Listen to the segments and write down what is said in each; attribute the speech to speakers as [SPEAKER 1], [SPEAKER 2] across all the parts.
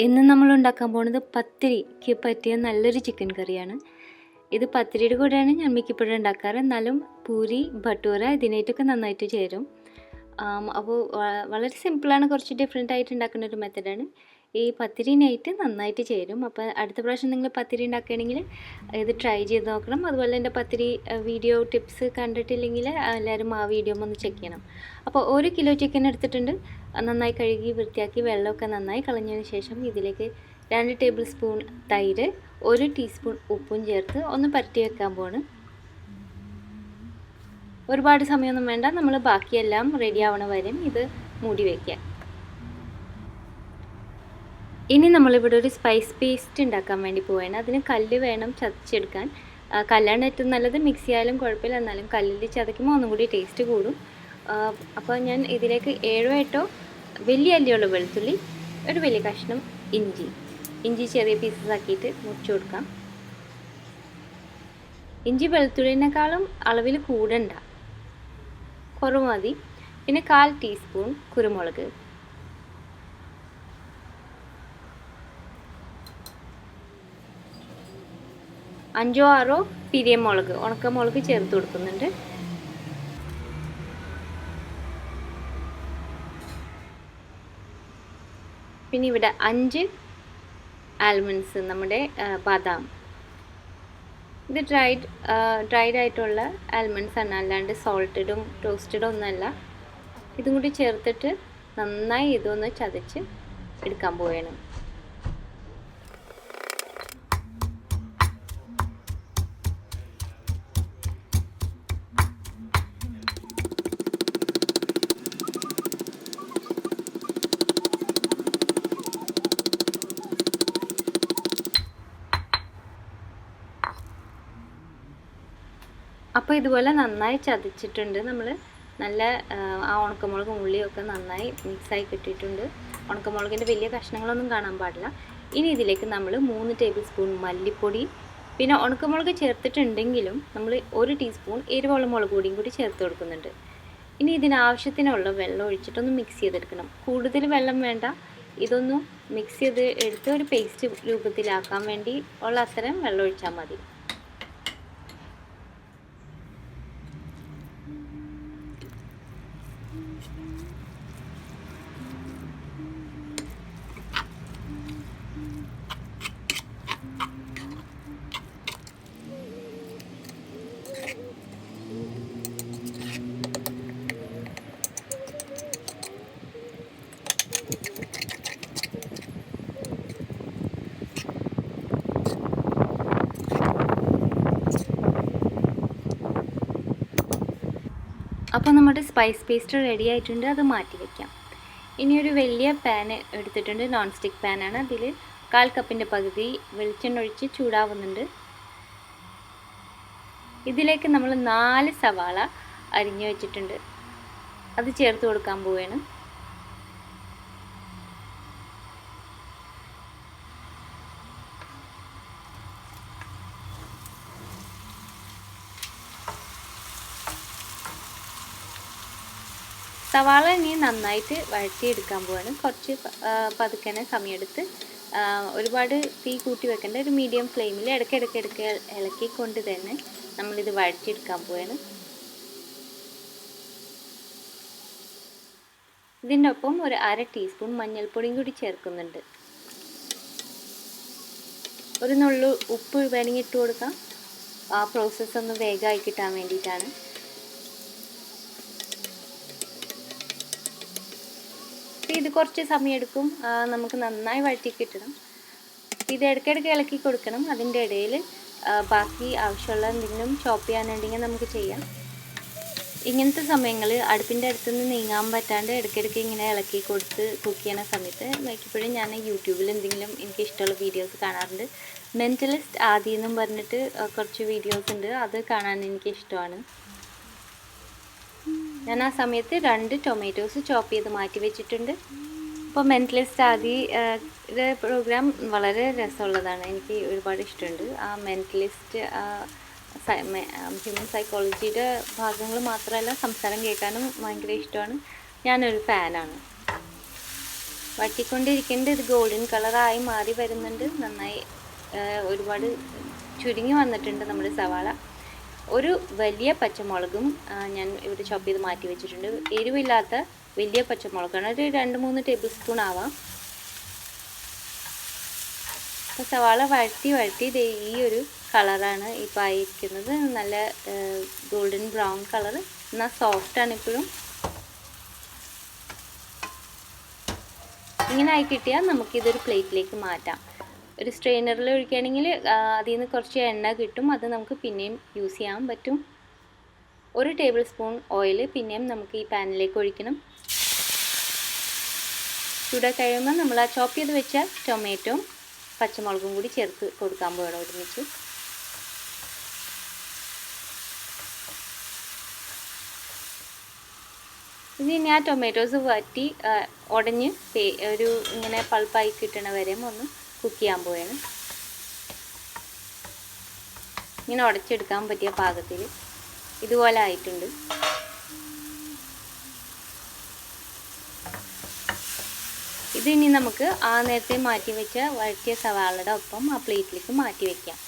[SPEAKER 1] ഇന്ന് നമ്മൾ ഉണ്ടാക്കാൻ പോകുന്നത് പത്തിരിക്ക് പറ്റിയ നല്ലൊരു ചിക്കൻ കറിയാണ്. ഇത് പത്തിരിയുടെ കൂടെയാണ് ഞാൻ മിക്കപ്പോഴും ഉണ്ടാക്കാറ്. എന്നാലും പൂരി ഭട്ടൂര ഇതിനായിട്ടൊക്കെ നന്നായിട്ട് ചേരും. അപ്പോൾ വളരെ സിമ്പിളാണ്, കുറച്ച് ഡിഫറെൻ്റ് ആയിട്ട് ഉണ്ടാക്കുന്ന ഒരു മെത്തഡാണ്. ഈ പത്തിരിനായിട്ട് നന്നായിട്ട് ചേരും. അപ്പോൾ അടുത്ത പ്രാവശ്യം നിങ്ങൾ പത്തിരി ഉണ്ടാക്കുകയാണെങ്കിൽ ഇത് ട്രൈ ചെയ്ത് നോക്കണം. അതുപോലെ എൻ്റെ പത്തിരി വീഡിയോ ടിപ്സ് കണ്ടിട്ടില്ലെങ്കിൽ എല്ലാവരും ആ വീഡിയോ ഒന്ന് ചെക്ക് ചെയ്യണം. അപ്പോൾ 1 കിലോ ചിക്കൻ എടുത്തിട്ടുണ്ട്. നന്നായി കഴുകി വൃത്തിയാക്കി വെള്ളമൊക്കെ നന്നായി കളഞ്ഞതിന് ശേഷം ഇതിലേക്ക് 2 ടേബിൾ സ്പൂൺ തൈര്, 1 ടീസ്പൂൺ ഉപ്പും ചേർത്ത് ഒന്ന് പരട്ടി വെക്കാൻ പോവാണ്. ഒരുപാട് സമയമൊന്നും വേണ്ട, നമ്മൾ ബാക്കിയെല്ലാം റെഡി ആവണ വരെയും ഇത് മൂടി വയ്ക്കുക. ഇനി നമ്മളിവിടെ ഒരു സ്പൈസ് പേസ്റ്റ് ഉണ്ടാക്കാൻ വേണ്ടി പോവുകയാണ്. അതിന് കല്ല് വേണം ചതച്ചെടുക്കാൻ. കല്ലാണ് ഏറ്റവും നല്ലത്, മിക്സി ആയാലും കുഴപ്പമില്ല, എന്നാലും കല്ലിൽ ചതയ്ക്കുമ്പോൾ ഒന്നും കൂടി ടേസ്റ്റ് കൂടും. അപ്പോൾ ഞാൻ ഇതിലേക്ക് 7-8 വലിയ അല്ലിയുള്ള വെളുത്തുള്ളി, ഒരു വലിയ കഷ്ണം ഇഞ്ചി ചെറിയ പീസസ് ആക്കിയിട്ട് മുറിച്ച് കൊടുക്കാം. ഇഞ്ചി വെളുത്തുള്ളിനേക്കാളും അളവിൽ കൂടണ്ട, കുറവ് മതി. പിന്നെ 1/4 ടീസ്പൂൺ കുരുമുളക്, അഞ്ചോ 6 പിരിയമുളക്, ഉണക്കമുളക് ചേർത്ത് കൊടുക്കുന്നുണ്ട്. പിന്നെ ഇവിടെ 5 ആൽമണ്ട്സ്, നമ്മുടെ ബദാം. ഇത് ഡ്രൈഡ് ആയിട്ടുള്ള ആൽമണ്ട്സ് ആണ്, അല്ലാണ്ട് സോൾട്ടഡും ടോസ്റ്റഡും ഒന്നുമല്ല. ഇതും കൂടി ചേർത്തിട്ട് നന്നായി ഇതൊന്ന് ചതച്ച് എടുക്കാൻ പോവുകയാണ്. അപ്പോൾ ഇതുപോലെ നന്നായി ചതച്ചിട്ടുണ്ട്. നമ്മൾ നല്ല ആ ഉണക്കമുളകും ഉള്ളിയൊക്കെ നന്നായി മിക്സായി കിട്ടിയിട്ടുണ്ട്. ഉണക്കമുളകിൻ്റെ വലിയ കഷ്ണങ്ങളൊന്നും കാണാൻ പാടില്ല. ഇനി ഇതിലേക്ക് നമ്മൾ 3 ടേബിൾ സ്പൂൺ മല്ലിപ്പൊടി, പിന്നെ ഉണക്കമുളക് ചേർത്തിട്ടുണ്ടെങ്കിലും നമ്മൾ 1 ടീസ്പൂൺ എരിവുള്ള മുളക് പൊടിയും കൂടി ചേർത്ത് കൊടുക്കുന്നുണ്ട്. ഇനി ഇതിനാവശ്യത്തിനുള്ള വെള്ളം ഒഴിച്ചിട്ടൊന്ന് മിക്സ് ചെയ്തെടുക്കണം. കൂടുതൽ വെള്ളം വേണ്ട, ഇതൊന്ന് മിക്സ് ചെയ്ത് എടുത്ത് ഒരു പേസ്റ്റ് രൂപത്തിലാക്കാൻ വേണ്ടി ഉള്ള അത്രയും വെള്ളം ഒഴിച്ചാൽ മതി. അപ്പോൾ നമ്മുടെ സ്പൈസ് പേസ്റ്റ് റെഡി ആയിട്ടുണ്ട്, അത് മാറ്റി വയ്ക്കാം. ഇനി ഒരു വലിയ പാൻ എടുത്തിട്ടുണ്ട്, നോൺ സ്റ്റിക്ക് പാനാണ്. അതിൽ 1/4 കപ്പിൻ്റെ പകുതി വെളിച്ചെണ്ണ ഒഴിച്ച് ചൂടാവുന്നുണ്ട്. ഇതിലേക്ക് നമ്മൾ 4 സവാള അരിഞ്ഞു വെച്ചിട്ടുണ്ട്, അത് ചേർത്ത് കൊടുക്കാൻ പോവുകയാണ്. സവാള ഇനി നന്നായിട്ട് വഴറ്റിയെടുക്കാൻ പോവാണ്. കുറച്ച് പതുക്കനെ സമയമെടുത്ത്, ഒരുപാട് തീ കൂട്ടി വെക്കേണ്ട, ഒരു മീഡിയം ഫ്ലെയിമിൽ ഇടയ്ക്കിടയ്ക്ക് ഇളക്കിക്കൊണ്ട് തന്നെ നമ്മളിത് വഴറ്റിയെടുക്കാൻ പോവാണ്. ഇതിൻ്റെ ഒപ്പം ഒരു 1/2 ടീസ്പൂൺ മഞ്ഞൾപ്പൊടിയും കൂടി ചേർക്കുന്നുണ്ട്. ഒരു നുള്ളു ഉപ്പ് വേണമെങ്കിൽ ഇട്ട് കൊടുക്കാം, ആ പ്രോസസ്സ് ഒന്ന് വേഗമായി കിട്ടാൻ വേണ്ടിയിട്ടാണ്. ഇത് കുറച്ച് സമയമെടുക്കും, നമുക്ക് നന്നായി വഴറ്റി കിട്ടണം. ഇത് ഇടയ്ക്കിടയ്ക്ക് ഇളക്കി കൊടുക്കണം. അതിൻ്റെ ഇടയിൽ ബാക്കി ആവശ്യമുള്ള എന്തെങ്കിലും ചോപ്പ് ചെയ്യാനുണ്ടെങ്കിൽ നമുക്ക് ചെയ്യാം. ഇങ്ങനത്തെ സമയങ്ങൾ അടുപ്പിൻ്റെ അടുത്തുനിന്ന് നീങ്ങാൻ പറ്റാണ്ട് ഇടയ്ക്കിടയ്ക്ക് ഇങ്ങനെ ഇളക്കി കൊടുത്ത് കുക്ക് ചെയ്യുന്ന സമയത്ത് മിക്കപ്പോഴും ഞാൻ യൂട്യൂബിൽ എന്തെങ്കിലും എനിക്ക് ഇഷ്ടമുള്ള വീഡിയോസ് കാണാറുണ്ട്. മെൻ്റലിസ്റ്റ് ആദി എന്നും പറഞ്ഞിട്ട് കുറച്ച് വീഡിയോസ് ഉണ്ട്, അത് കാണാൻ എനിക്ക് ഇഷ്ടമാണ്. ഞാൻ ആ സമയത്ത് 2 ടൊമാറ്റോസ് ചോപ്പ് ചെയ്ത് മാറ്റി വെച്ചിട്ടുണ്ട്. അപ്പോൾ മെൻ്റലിസ്റ്റ് ആദിയുടെ പ്രോഗ്രാം വളരെ രസമുള്ളതാണ്, എനിക്ക് ഒരുപാട് ഇഷ്ടമുണ്ട്. ആ മെൻ്റലിസ്റ്റ് ഹ്യൂമൻ സൈക്കോളജിയുടെ ഭാഗങ്ങൾ മാത്രമല്ല, സംസാരം കേൾക്കാനും ഭയങ്കര ഇഷ്ടമാണ്. ഞാനൊരു ഫാനാണ്. വറ്റിക്കൊണ്ടിരിക്കേണ്ട ഇത് ഗോൾഡൻ കളറായി മാറി വരുന്നുണ്ട്. നന്നായി ഒരുപാട് ചുരുങ്ങി വന്നിട്ടുണ്ട് നമ്മുടെ സവാള. ഒരു വലിയ പച്ചമുളകും ഞാൻ ഇവിടെ ചോപ്പ് ചെയ്ത് മാറ്റി വെച്ചിട്ടുണ്ട്. എരിവില്ലാത്ത വലിയ പച്ചമുളകാണ്, ഒരു 2-3 ടേബിൾ സ്പൂൺ ആവാം. അപ്പോൾ സവാള വഴറ്റി ഈ ഒരു കളറാണ് ഇപ്പോൾ ആയിരിക്കുന്നത്. നല്ല ഗോൾഡൻ ബ്രൗൺ കളർ, എന്നാൽ സോഫ്റ്റാണ് ഇപ്പോഴും. ഇങ്ങനെ ആയി കിട്ടിയാൽ നമുക്കിതൊരു പ്ലേറ്റിലേക്ക് മാറ്റാം. ഒരു സ്ട്രെയിനറിൽ ഒഴിക്കുകയാണെങ്കിൽ അതിൽ നിന്ന് കുറച്ച് എണ്ണ കിട്ടും, അത് നമുക്ക് പിന്നെയും യൂസ് ചെയ്യാൻ പറ്റും. 1 ടേബിൾ സ്പൂൺ ഓയിൽ പിന്നെയും നമുക്ക് ഈ പാനിലേക്ക് ഒഴിക്കണം. ചൂടായി കഴിയുമ്പോൾ നമ്മൾ ആ ചോപ്പ് ചെയ്ത് വെച്ച ടൊമാറ്റോയും പച്ചമുളകും കൂടി ചേർത്ത് കൊടുക്കാൻ പോകണം ഒരുമിച്ച്. ഇനി ആ ടൊമാറ്റോസ് വറ്റി ഉടഞ്ഞ് ഒരു ഇങ്ങനെ പൾപ്പായി കിട്ടണ വരെ ഒന്ന് കുക്ക് ചെയ്യാൻ പോവുകയാണ്. ഇങ്ങനെ ഉടച്ചെടുക്കാൻ പറ്റിയ പാകത്തിൽ ഇതുപോലെ ആയിട്ടുണ്ട്. ഇത് ഇനി നമുക്ക് ആ നേരത്തെ മാറ്റി വെച്ച വഴറ്റിയ സവാളയുടെ ഒപ്പം ആ പ്ലേറ്റിലേക്ക് മാറ്റി വയ്ക്കാം.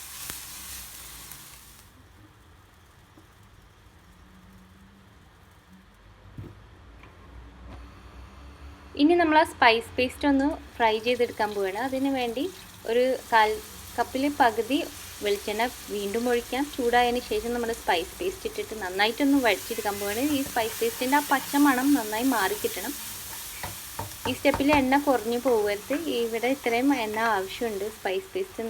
[SPEAKER 1] ഇനി നമ്മൾ ആ സ്പൈസ് പേസ്റ്റ് ഒന്ന് ഫ്രൈ ചെയ്തെടുക്കാൻ പോവുകയാണ്. അതിന് വേണ്ടി ഒരു 1/4 കപ്പിൽ പകുതി വെളിച്ചെണ്ണ വീണ്ടും ഒഴിക്കാം. ചൂടായതിന് ശേഷം നമ്മൾ സ്പൈസ് പേസ്റ്റ് ഇട്ടിട്ട് നന്നായിട്ടൊന്ന് വഴറ്റിയെടുക്കാൻ പോവുകയാണ്. ഈ സ്പൈസ് പേസ്റ്റിൻ്റെ ആ പച്ച മണം നന്നായി മാറി കിട്ടണം. ഈ സ്റ്റെപ്പിൽ എണ്ണ കുറഞ്ഞു പോകരുത്. ഇവിടെ ഇത്രയും എണ്ണ ആവശ്യമുണ്ട് സ്പൈസ് പേസ്റ്റ്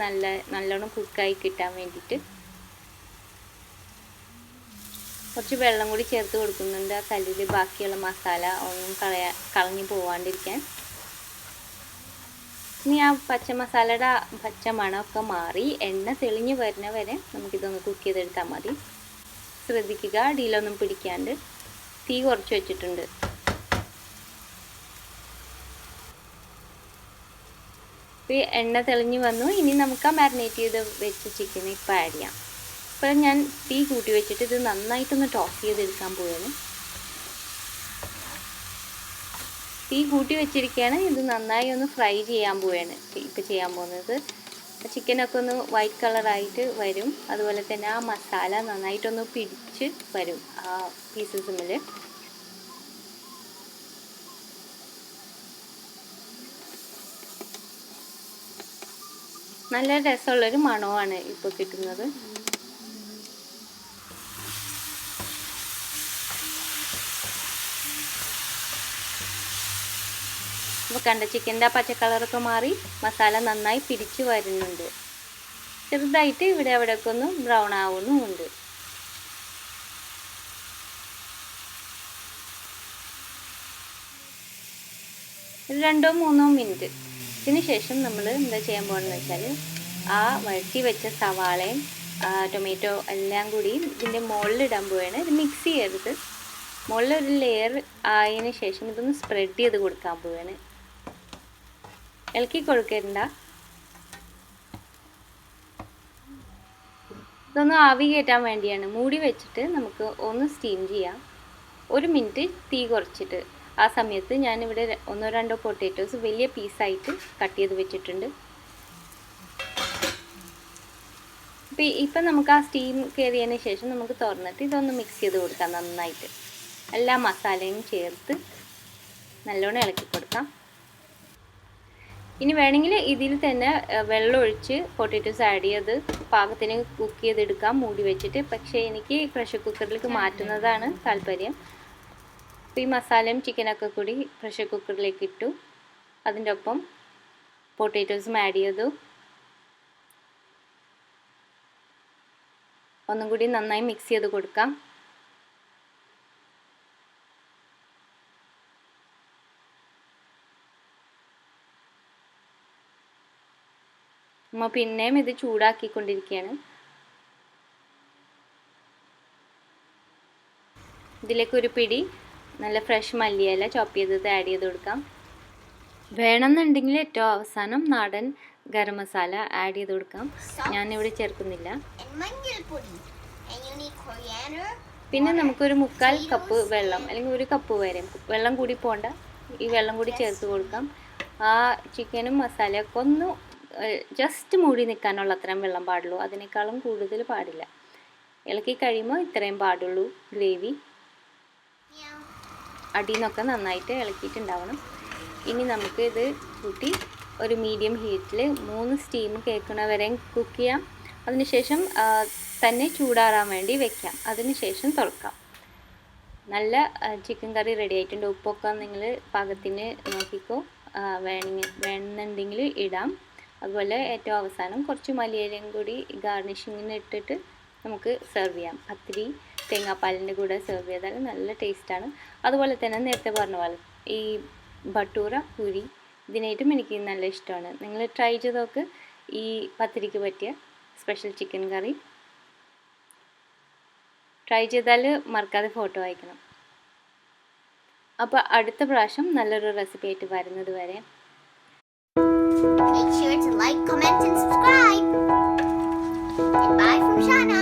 [SPEAKER 1] നല്ലോണം കുക്കായി കിട്ടാൻ വേണ്ടിയിട്ട്. കുറച്ച് വെള്ളം കൂടി ചേർത്ത് കൊടുക്കുന്നുണ്ട്, ആ കല്ലിൽ ബാക്കിയുള്ള മസാല ഒന്നും കളഞ്ഞു പോവാണ്ടിരിക്കാൻ. ഇനി ആ പച്ച മസാലയുടെ പച്ച മണമൊക്കെ മാറി എണ്ണ തെളിഞ്ഞ് വരുന്ന വരെ നമുക്കിതൊന്ന് കുക്ക് ചെയ്തെടുത്താൽ മതി. ശ്രദ്ധിക്കുക അടിയിലൊന്നും പിടിക്കാണ്ട്. തീ കുറച്ച് വെച്ചിട്ടുണ്ട്. ഇപ്പോൾ എണ്ണ തെളിഞ്ഞ് വന്നു. ഇനി നമുക്ക് ആ മാരിനേറ്റ് ചെയ്ത് വെച്ച ചിക്കൻ ഇപ്പോൾ ആഡ് ചെയ്യാം. ഇപ്പോൾ ഞാൻ തീ കൂട്ടി വെച്ചിട്ട് ഇത് നന്നായിട്ടൊന്ന് ടോസ് ചെയ്തെടുക്കാൻ പോവുകയാണ്. തീ കൂട്ടി വെച്ചിരിക്കുകയാണ്. ഇത് നന്നായി ഒന്ന് ഫ്രൈ ചെയ്യാൻ പോവുകയാണ് ഇപ്പോൾ ചെയ്യാൻ പോകുന്നത്. ചിക്കനൊക്കെ ഒന്ന് വൈറ്റ് കളറായിട്ട് വരും. അതുപോലെ തന്നെ ആ മസാല നന്നായിട്ടൊന്ന് പിടിച്ച് വരും ആ പീസസിൽ. നല്ല രസമുള്ളൊരു മണമാണ് ഇപ്പോൾ കിട്ടുന്നത്. അപ്പോൾ കണ്ട ചിക്കൻ്റെ ആ പച്ച കളറൊക്കെ മാറി മസാല നന്നായി പിടിച്ച് വരുന്നുണ്ട്. ചെറുതായിട്ട് ഇവിടെ അവിടെയൊക്കെ ഒന്ന് ബ്രൗൺ ആവുന്നുമുണ്ട്. ഒരു 2-3 മിനിറ്റ്. ഇതിന് ശേഷം നമ്മൾ എന്താ ചെയ്യാൻ പോകുന്നതെന്ന് വെച്ചാൽ ആ വഴറ്റി വെച്ച സവാളയും ടൊമാറ്റോ എല്ലാം കൂടി ഇതിൻ്റെ മുകളിലിടാൻ പോവുകയാണ്. ഇത് മിക്സ് ചെയ്യരുത്. മുകളിലൊരു ലെയർ ആയതിനു ശേഷം ഇതൊന്ന് സ്പ്രെഡ് ചെയ്ത് കൊടുക്കാൻ പോവുകയാണ്. ഇളക്കി കൊടുക്കണ്ട. ഇതൊന്ന് ആവി കയറ്റാൻ വേണ്ടിയാണ്. മൂടി വെച്ചിട്ട് നമുക്ക് ഒന്ന് സ്റ്റീം ചെയ്യാം. 1 മിനിറ്റ് തീ കുറച്ചിട്ട്. ആ സമയത്ത് ഞാനിവിടെ 1-2 പൊട്ടാറ്റോസ് വലിയ പീസായിട്ട് കട്ട് ചെയ്ത് വെച്ചിട്ടുണ്ട്. ഇപ്പം നമുക്ക് ആ സ്റ്റീം കയറിയതിന് ശേഷം നമുക്ക് തുറന്നിട്ട് ഇതൊന്ന് മിക്സ് ചെയ്ത് കൊടുക്കാം നന്നായിട്ട്. എല്ലാ മസാലയും ചേർത്ത് നല്ലോണം ഇളക്കി കൊടുക്കാം. ഇനി വേണമെങ്കിൽ ഇതിൽ തന്നെ വെള്ളം ഒഴിച്ച് പൊട്ടാറ്റോസ് ആഡ് ചെയ്ത് പാകത്തിന് കുക്ക് ചെയ്തെടുക്കാം മൂടി വെച്ചിട്ട്. പക്ഷേ എനിക്ക് പ്രഷർ കുക്കറിലേക്ക് മാറ്റുന്നതാണ് താല്പര്യം. അപ്പോൾ ഈ മസാലയും ചിക്കനൊക്കെ കൂടി പ്രഷർ കുക്കറിലേക്ക് ഇട്ടു. അതിൻ്റെ ഒപ്പം പൊട്ടാറ്റോസും ആഡ് ചെയ്തു. ഒന്നും കൂടി നന്നായി മിക്സ് ചെയ്ത് കൊടുക്കാം. നമ്മൾ പിന്നെയും ഇത് ചൂടാക്കിക്കൊണ്ടിരിക്കുകയാണ്. ഇതിലേക്ക് ഒരു പിടി നല്ല ഫ്രഷ് മല്ലിയില ചോപ്പ് ചെയ്തത് ആഡ് ചെയ്ത് കൊടുക്കാം. വേണമെന്നുണ്ടെങ്കിൽ ഏറ്റവും അവസാനം നാടൻ ഗരം മസാല ആഡ് ചെയ്ത് കൊടുക്കാം. ഞാനിവിടെ ചേർക്കുന്നില്ല. പിന്നെ നമുക്കൊരു 1/4 കപ്പ് വെള്ളം അല്ലെങ്കിൽ 1 കപ്പ് വരെ വെള്ളം കൂടി പോണ്ട ഈ വെള്ളം കൂടി ചേർത്ത് കൊടുക്കാം. ആ ചിക്കനും മസാലയൊക്കെ ഒന്ന് ജസ്റ്റ് മൂടി നിൽക്കാനുള്ള അത്രയും വെള്ളം പാടുള്ളൂ, അതിനേക്കാളും കൂടുതൽ പാടില്ല. ഇളക്കി കഴിയുമ്പോൾ ഇത്രയും പാടുള്ളൂ ഗ്രേവി. അടിയിൽ നിന്നൊക്കെ നന്നായിട്ട് ഇളക്കിയിട്ടുണ്ടാവണം. ഇനി നമുക്ക് ഇത് കൂട്ടി ഒരു മീഡിയം ഹീറ്റിൽ 3 സ്റ്റീം കേൾക്കണ വരെ കുക്ക് ചെയ്യാം. അതിനുശേഷം തന്നെ ചൂടാറാൻ വേണ്ടി വെക്കാം. അതിനുശേഷം തുറക്കാം. നല്ല ചിക്കൻ കറി റെഡി ആയിട്ടുണ്ട്. ഉപ്പൊക്കെ നിങ്ങൾ പാകത്തിന് നോക്കിക്കോ, വേണമെന്നുണ്ടെങ്കിൽ ഇടാം. അതുപോലെ ഏറ്റവും അവസാനം കുറച്ച് മല്ലിയിലയും കൂടി ഗാർണിഷിങ്ങിന് ഇട്ടിട്ട് നമുക്ക് സെർവ് ചെയ്യാം. പത്തിരി തേങ്ങാപ്പാലിൻ്റെ കൂടെ സെർവ് ചെയ്താൽ നല്ല ടേസ്റ്റാണ്. അതുപോലെ തന്നെ നേരത്തെ പറഞ്ഞ പോലെ ഈ ഭട്ടൂര പൂരി ഇതിനായിട്ടും എനിക്ക് നല്ല ഇഷ്ടമാണ്. നിങ്ങൾ ട്രൈ ചെയ്ത് നോക്ക് ഈ പത്തിരിക്ക് പറ്റിയ സ്പെഷ്യൽ ചിക്കൻ കറി. ട്രൈ ചെയ്താൽ മറക്കാതെ ഫോട്ടോ അയക്കണം. അപ്പോൾ അടുത്ത പ്രാവശ്യം നല്ലൊരു റെസിപ്പി ആയിട്ട് വരുന്നത് വരെ
[SPEAKER 2] make sure to like, comment and subscribe. And bye from Shana.